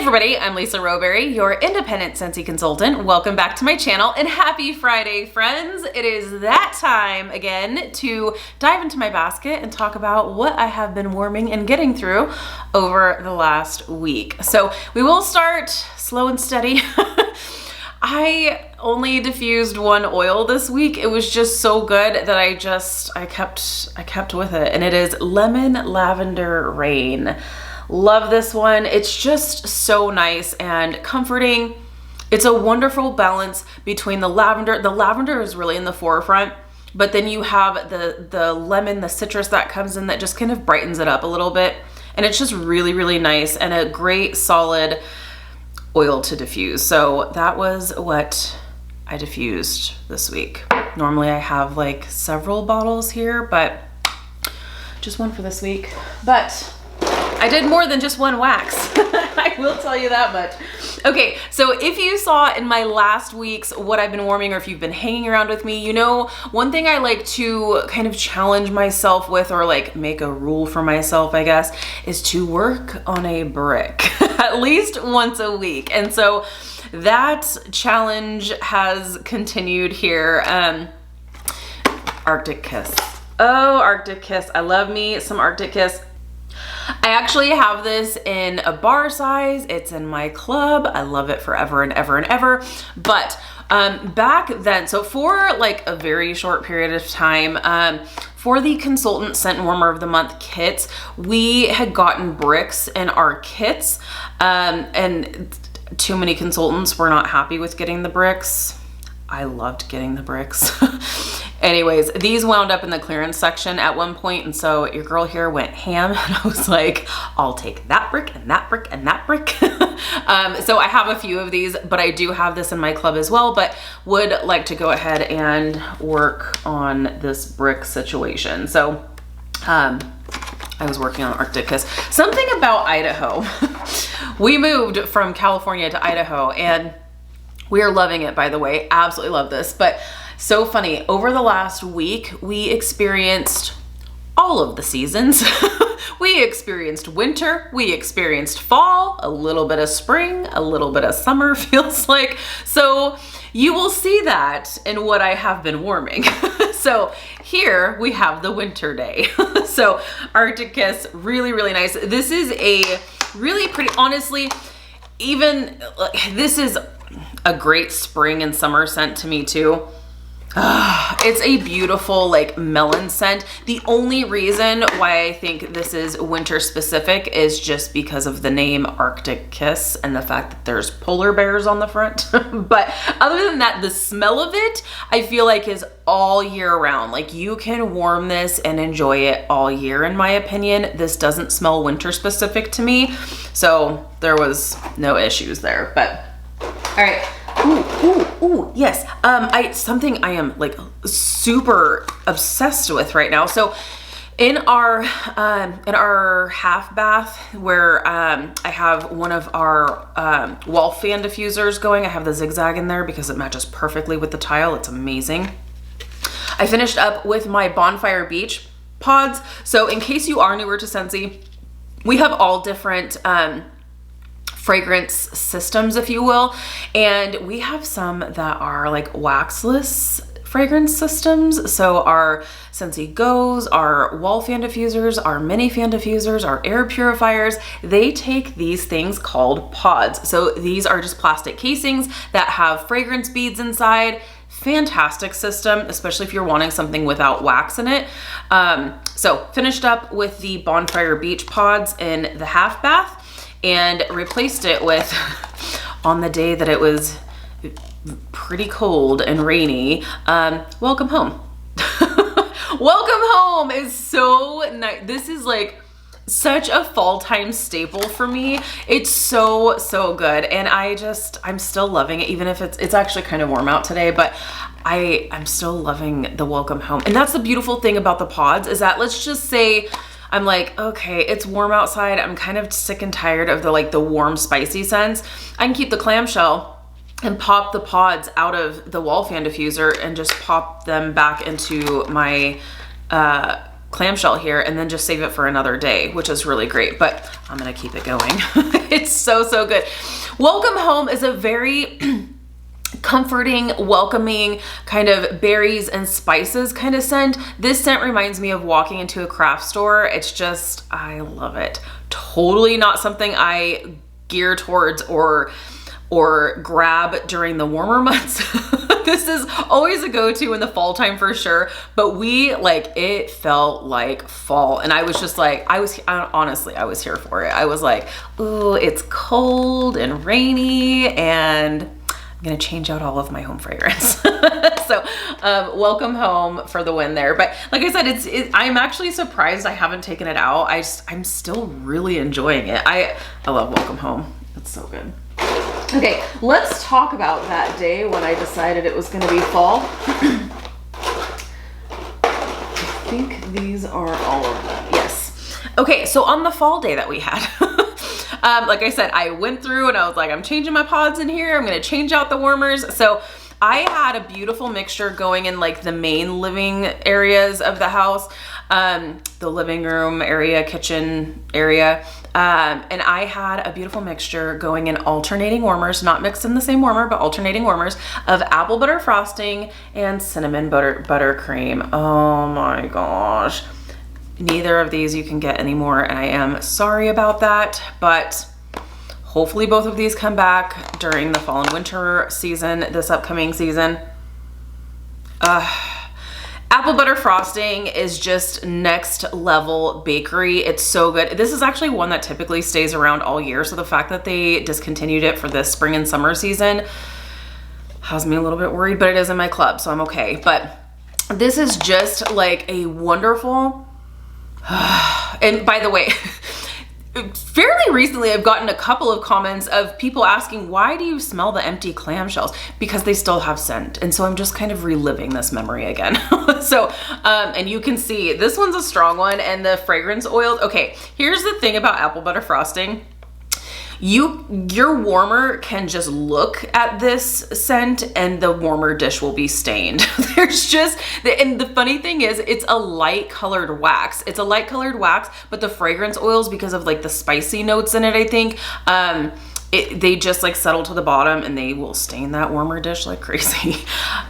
everybody, I'm Lisa Rowberry, your independent Scentsy consultant. Welcome back to my channel and happy Friday, friends. It is that time again to dive into my basket and talk about what I have been warming and getting through over the last week. So we will start slow and steady. I only diffused one oil this week. It was just so good that I kept with it, and it is Lemon Lavender Rain. Love this one. It's just so nice and comforting. It's a wonderful balance between the lavender. The lavender is really in the forefront, but then you have the lemon, the citrus that comes in that just kind of brightens it up a little bit. And it's just really, really nice and a great solid oil to diffuse. So that was what I diffused this week. Normally I have like several bottles here, but just one for this week. But I did more than just one wax. I will tell you that much. Okay, so if you saw in my last week's what I've been warming, or if you've been hanging around with me, you know, one thing I like to kind of challenge myself with, or like make a rule for myself, I guess, is to work on a brick at least once a week. And so that challenge has continued here. Arctic Kiss. Oh, Arctic Kiss. I love me some Arctic Kiss. I actually have this in a bar size. It's in my club. I love it forever and ever and ever. But back then, so for like a very short period of time, for the consultant scent warmer of the month kits, we had gotten bricks in our kits, and too many consultants were not happy with getting the bricks. I loved getting the bricks. Anyways, these wound up in the clearance section at one point, and so your girl here went ham, and I was like, I'll take that brick and that brick and that brick. So I have a few of these, but I do have this in my club as well, but would like to go ahead and work on this brick situation. So I was working on Arctic Kiss. Something about Idaho. We moved from California to Idaho, and we are loving it, by the way. Absolutely love this. But so funny, over the last week, we experienced all of the seasons. We experienced winter, we experienced fall, a little bit of spring, a little bit of summer, feels like. So you will see that in what I have been warming. So here we have the winter day. So Arctic Kiss, really, really nice. This is a really pretty, honestly, even this is a great spring and summer scent to me too. It's a beautiful like melon scent. The only reason why I think this is winter specific is just because of the name Arctic Kiss and the fact that there's polar bears on the front. But other than that, the smell of it, I feel like is all year round. Like you can warm this and enjoy it all year, in my opinion. This doesn't smell winter specific to me. So there was no issues there, but all right. Ooh, yes. Something I am like super obsessed with right now. So in our half bath where I have one of our wall fan diffusers going, I have the zigzag in there because it matches perfectly with the tile. It's amazing. I finished up with my Bonfire Beach pods. So in case you are newer to Scentsy, we have all different fragrance systems, if you will, and we have some that are like waxless fragrance systems. So our Scentsy Go's, our wall fan diffusers, our mini fan diffusers, our air purifiers, they take these things called pods. So these are just plastic casings that have fragrance beads inside. Fantastic system, especially if you're wanting something without wax in it. So finished up with the Bonfire Beach pods in the half bath, and replaced it with, on the day that it was pretty cold and rainy, Welcome Home. Welcome Home is so nice. This is like such a fall time staple for me. It's so, so good. And I'm still loving it, even if it's actually kind of warm out today, but I'm still loving the Welcome Home. And that's the beautiful thing about the pods, is that, let's just say I'm like, okay, it's warm outside. I'm kind of sick and tired of the warm, spicy scents. I can keep the clamshell and pop the pods out of the wall fan diffuser and just pop them back into my clamshell here and then just save it for another day, which is really great, but I'm gonna keep it going. It's so, so good. Welcome Home is a very comforting, welcoming kind of berries and spices kind of scent. This scent reminds me of walking into a craft store. It's just, I love it. Totally not something I gear towards or grab during the warmer months. This is always a go-to in the fall time for sure, but it felt like fall, and I was just like, honestly, I was here for it. I was like, ooh, it's cold and rainy, and I'm gonna change out all of my home fragrance. So Welcome Home for the win there. But like I said, I'm actually surprised I haven't taken it out. I'm still really enjoying it. I love Welcome Home. It's so good. Okay, let's talk about that day when I decided it was gonna be fall. I think these are all of them, yes. Okay, so on the fall day that we had, like I said, I went through and I was like, I'm changing my pods in here. I'm gonna change out the warmers. So I had a beautiful mixture going in like the main living areas of the house, the living room area, kitchen area. And I had a beautiful mixture going in alternating warmers, not mixed in the same warmer, but alternating warmers of apple butter frosting and cinnamon buttercream. Oh my gosh. Neither of these you can get anymore, and I am sorry about that, but hopefully both of these come back during the fall and winter season, this upcoming season. Apple butter frosting is just next level bakery. It's so good. This is actually one that typically stays around all year, so the fact that they discontinued it for this spring and summer season has me a little bit worried, but it is in my club, so I'm okay. But this is just like a wonderful, and by the way, fairly recently I've gotten a couple of comments of people asking, why do you smell the empty clamshells? Because they still have scent. And so I'm just kind of reliving this memory again. So, and you can see this one's a strong one, and the fragrance oils. Okay, here's the thing about apple butter frosting. Your warmer can just look at this scent and the warmer dish will be stained. There's just, and the funny thing is it's a light colored wax. It's a light colored wax, but the fragrance oils, because of like the spicy notes in it, I think, they just like settle to the bottom and they will stain that warmer dish like crazy.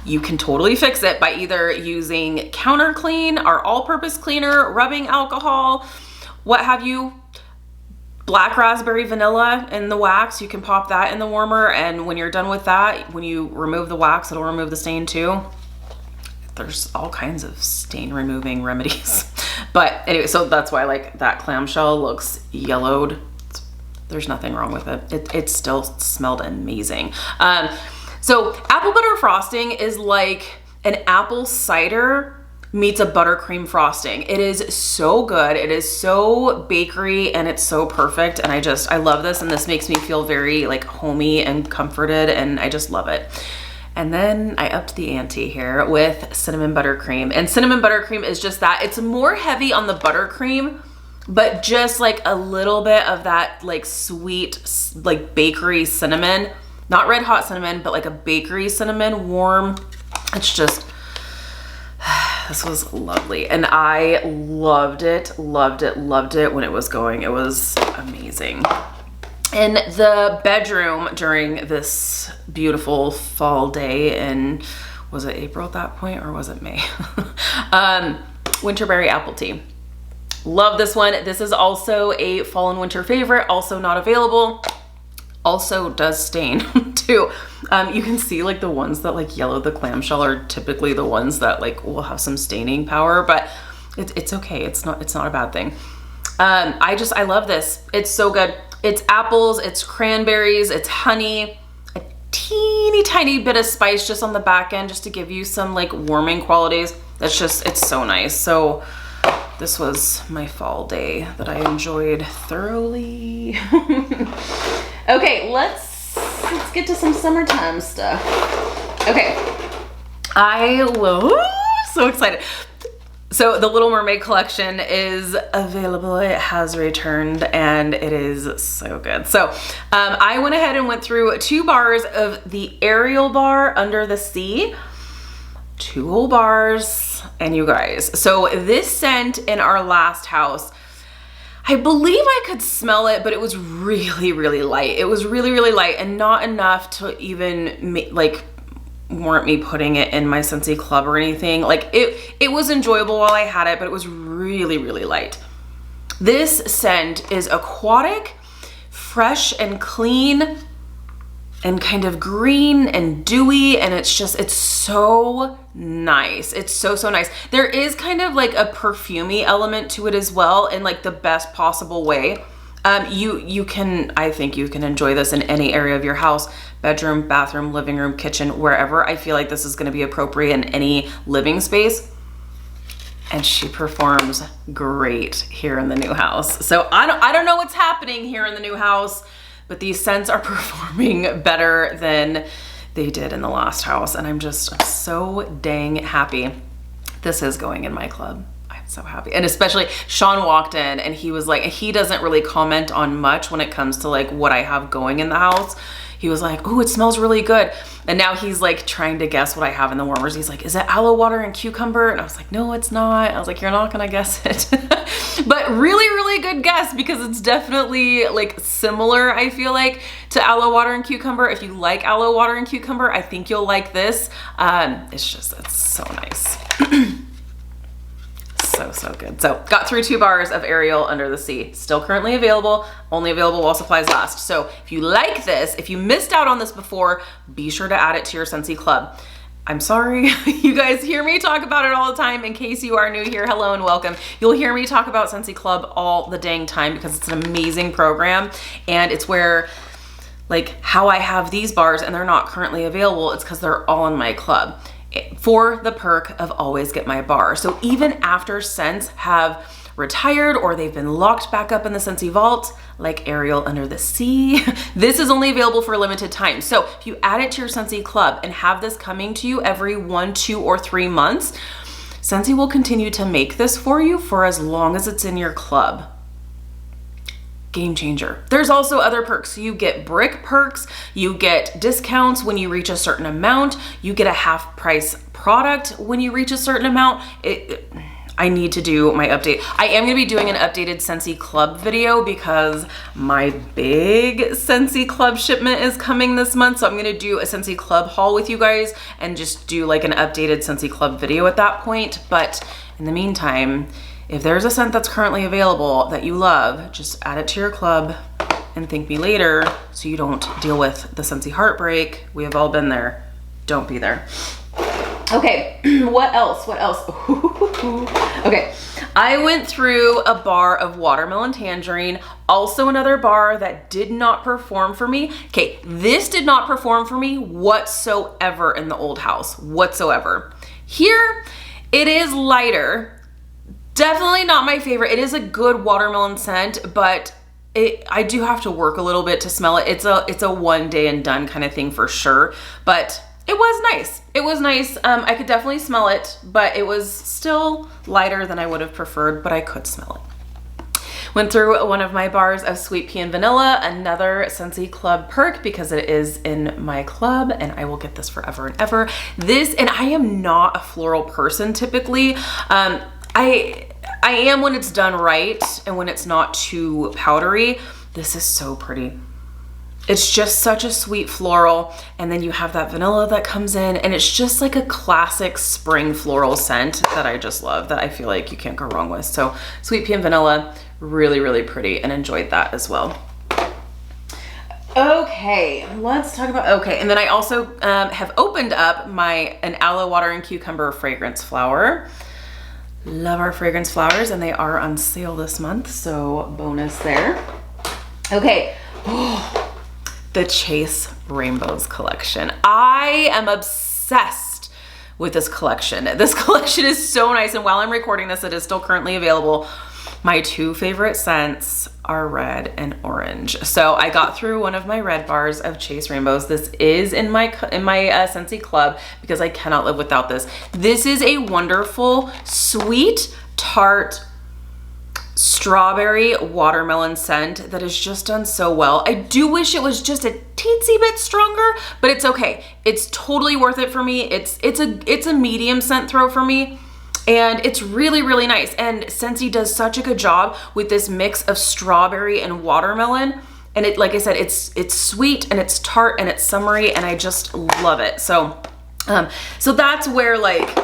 You can totally fix it by either using counter clean, our all-purpose cleaner, rubbing alcohol, what have you. Black raspberry vanilla in the wax, you can pop that in the warmer, and when you're done with that, when you remove the wax, it'll remove the stain too. There's all kinds of stain removing remedies. But anyway, so that's why like that clamshell looks yellowed. There's nothing wrong with it. It still smelled amazing. So apple butter frosting is like an apple cider meets a buttercream frosting. It is so good. It is so bakery and it's so perfect. And I love this. And this makes me feel very like homey and comforted. And I just love it. And then I upped the ante here with cinnamon buttercream. And cinnamon buttercream is just that. It's more heavy on the buttercream, but just like a little bit of that like sweet, like bakery cinnamon, not red hot cinnamon, but like a bakery cinnamon, warm. It's just, this was lovely, and I loved it when it was going. It was amazing. In the bedroom during this beautiful fall day in, was it April at that point or was it May? Winterberry apple tea. Love this one. This is also a fall and winter favorite, also not available. Also does stain too. You can see like the ones that like yellow the clamshell are typically the ones that like will have some staining power, but it's okay. It's not a bad thing. I love this. It's so good. It's apples, it's cranberries, it's honey, a teeny tiny bit of spice just on the back end just to give you some like warming qualities. It's so nice. So this was my fall day that I enjoyed thoroughly. Okay, let's get to some summertime stuff. Okay, so excited. So the Little Mermaid collection is available. It has returned and it is so good. So I went ahead and went through 2 bars of the Ariel bar Under the Sea. 2 whole bars. this. And you guys, so this scent in our last house, I believe I could smell it, but it was really, really light. It was really, really light and not enough to even like warrant me putting it in my Scentsy Club or anything. Like it was enjoyable while I had it, but it was really, really light. This scent is aquatic, fresh and clean, and kind of green and dewy, and it's so nice. It's so nice. There is kind of like a perfumey element to it as well, in like the best possible way. I think you can enjoy this in any area of your house, bedroom, bathroom, living room, kitchen, wherever. I feel like this is gonna be appropriate in any living space. And she performs great here in the new house. So I don't know what's happening here in the new house, but these scents are performing better than they did in the last house. And I'm so dang happy. This is going in my club. I'm so happy. And especially Sean walked in and he was like, he doesn't really comment on much when it comes to like what I have going in the house. He was like, oh, it smells really good. And now he's like trying to guess what I have in the warmers. He's like, is it aloe water and cucumber? And I was like, no, it's not. I was like, you're not gonna guess it. But really, really good guess, because it's definitely like similar, I feel like, to aloe water and cucumber. If you like aloe water and cucumber, I think you'll like this. It's so nice. So good. So got through 2 bars of Ariel Under the Sea. Still currently available, only available while supplies last. So if you like this, if you missed out on this before, be sure to add it to your Scentsy Club. I'm sorry, you guys hear me talk about it all the time. In case you are new here, hello and welcome. You'll hear me talk about Scentsy Club all the dang time because it's an amazing program, and it's where, like, how I have these bars and they're not currently available, it's because they're all in my club, for the perk of always get my bar. So even after scents have retired or they've been locked back up in the Scentsy vault, like Ariel Under the Sea, this is only available for a limited time. So if you add it to your Scentsy Club and have this coming to you every 1, 2, or 3 months, Scentsy will continue to make this for you for as long as it's in your club. Game changer. There's also other perks. You get brick perks, you get discounts when you reach a certain amount, you get a half price product when you reach a certain amount. I need to do my update. I am gonna be doing an updated Scentsy Club video because my big Scentsy Club shipment is coming this month. So I'm gonna do a Scentsy Club haul with you guys and just do like an updated Scentsy Club video at that point. But in the meantime, if there's a scent that's currently available that you love, just add it to your club and thank me later so you don't deal with the Scentsy heartbreak. We have all been there. Don't be there. Okay, what else? Okay, I went through a bar of watermelon tangerine, also another bar that did not perform for me. Okay, this did not perform for me whatsoever in the old house, whatsoever. Here, it is lighter. Definitely not my favorite. It is a good watermelon scent, but I do have to work a little bit to smell it. It's a one day and done kind of thing for sure, but it was nice. It was nice. I could definitely smell it, but it was still lighter than I would have preferred, but I could smell it. Went through one of my bars of sweet pea and vanilla, another Scentsy Club perk because it is in my club and I will get this forever and ever. And I am not a floral person typically. I am when it's done right and when it's not too powdery. This is so pretty. It's just such a sweet floral, and then you have that vanilla that comes in, and it's just like a classic spring floral scent that I just love, that I feel like you can't go wrong with. So sweet pea and vanilla, really, really pretty, and enjoyed that as well. Okay, let's talk about, and then I also have opened up an aloe water and cucumber fragrance flower. Love our fragrance flowers, and they are on sale this month, so bonus there. Okay, the Chase Rainbows collection. I am obsessed with this collection. This collection is so nice, and while I'm recording this, it is still currently available. My 2 favorite scents are red and orange. So I got through one of my red bars of Chase Rainbows. This is in my Scentsy Club because I cannot live without this. This is a wonderful, sweet, tart, strawberry watermelon scent that is just done so well. I do wish it was just a teensy bit stronger, but it's okay. It's totally worth it for me. It's a medium scent throw for me. And it's really, really nice. And Scentsy does such a good job with this mix of strawberry and watermelon. And it, like I said, it's sweet and it's tart and it's summery, and I just love it. So, so that's where like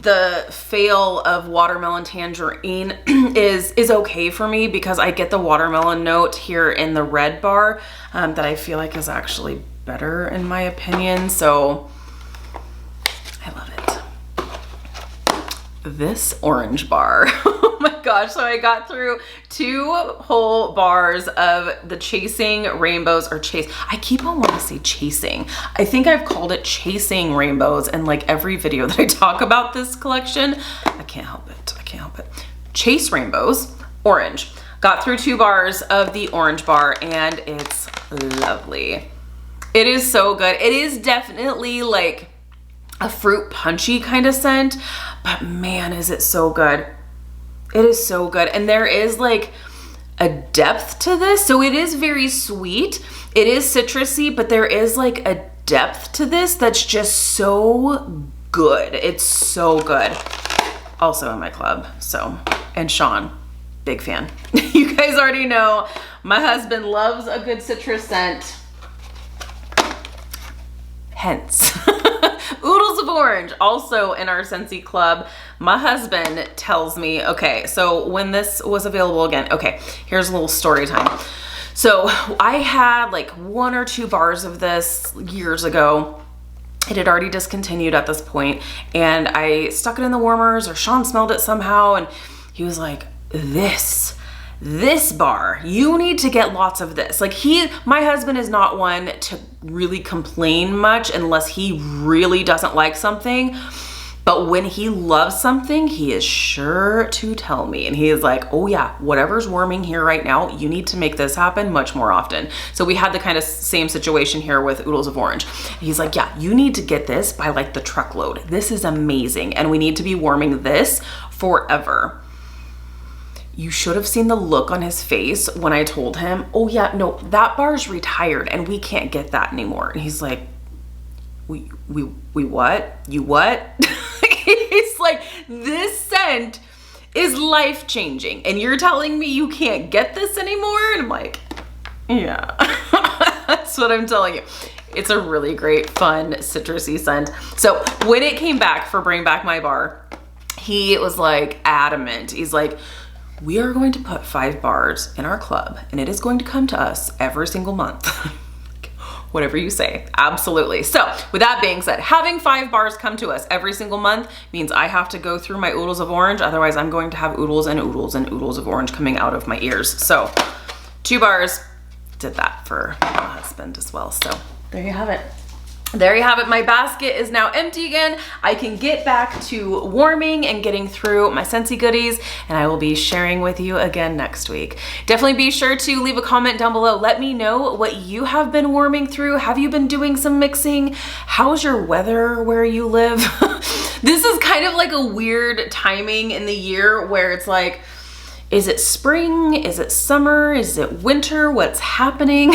the fail of watermelon tangerine is okay for me, because I get the watermelon note here in the red bar that I feel like is actually better in my opinion. So I love it. This orange bar. Oh my gosh. So I got through 2 whole bars of the Chasing Rainbows, or Chase. I keep on wanting to say chasing. I think I've called it Chasing Rainbows in like every video that I talk about this collection. I can't help it. I can't help it. Chase Rainbows, orange. Got through 2 bars of the orange bar, and it's lovely. It is so good. It is definitely like a fruit punchy kind of scent, but man, is it so good. It is so good. And there is like a depth to this. So it is very sweet. It is citrusy, but there is like a depth to this that's just so good. It's so good. Also in my club. So, and Sean, big fan. You guys already know my husband loves a good citrus scent. Hence. Oodles of Orange, also in our Scentsy club. My husband tells me, okay, so when this was available again, okay, here's a little story time. So I had like 1 or 2 bars of this years ago. It had already discontinued at this point, and I stuck it in the warmers, or Sean smelled it somehow, and he was like, this bar, you need to get lots of this. Like my husband is not one to really complain much unless he really doesn't like something. But when he loves something, he is sure to tell me. And he is like, oh yeah, whatever's warming here right now, you need to make this happen much more often. So we had the kind of same situation here with Oodles of Orange. He's like, yeah, you need to get this by like the truckload. This is amazing. And we need to be warming this forever. You should have seen the look on his face when I told him, oh yeah, no, that bar's retired and we can't get that anymore. And he's like, we what? You what? It's like, this scent is life-changing and you're telling me you can't get this anymore? And I'm like, yeah, that's what I'm telling you. It's a really great, fun, citrusy scent. So when it came back for Bring Back My Bar, he was like adamant. He's like, we are going to put 5 bars in our club and it is going to come to us every single month. Whatever you say, absolutely. So with that being said, having 5 bars come to us every single month means I have to go through my Oodles of Orange. Otherwise I'm going to have oodles and oodles and oodles of orange coming out of my ears. So 2 bars, did that for my husband as well. So there you have it. There you have it. My basket is now empty again. I can get back to warming and getting through my Scentsy goodies, and I will be sharing with you again next week. Definitely be sure to leave a comment down below. Let me know what you have been warming through. Have you been doing some mixing? How's your weather where you live? This is kind of like a weird timing in the year where it's like, is it spring? Is it summer? Is it winter? What's happening?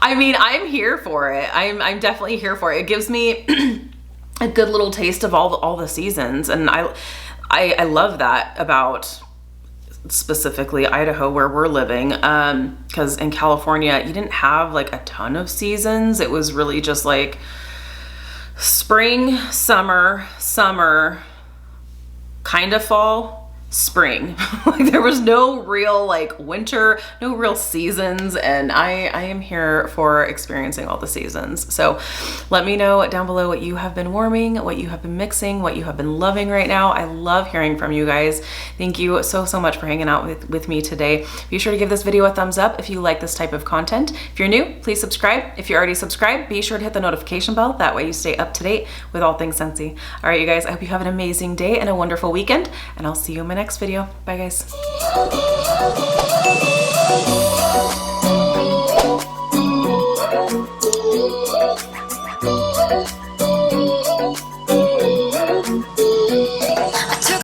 I mean, I'm here for it. I'm definitely here for it. It gives me a good little taste of all the seasons, and I love that about specifically Idaho where we're living, because in California you didn't have like a ton of seasons. It was really just like spring, summer, kind of fall, spring. Like there was no real like winter, no real seasons, and I am here for experiencing all the seasons. So let me know down below what you have been warming, what you have been mixing, what you have been loving right now. I love hearing from you guys. Thank you so much for hanging out with me today. Be sure to give this video a thumbs up if you like this type of content. If you're new, please subscribe. If you're already subscribed, be sure to hit the notification bell. That way you stay up to date with all things Scentsy. All right, you guys, I hope you have an amazing day and a wonderful weekend, and I'll see you in my next video. Bye guys.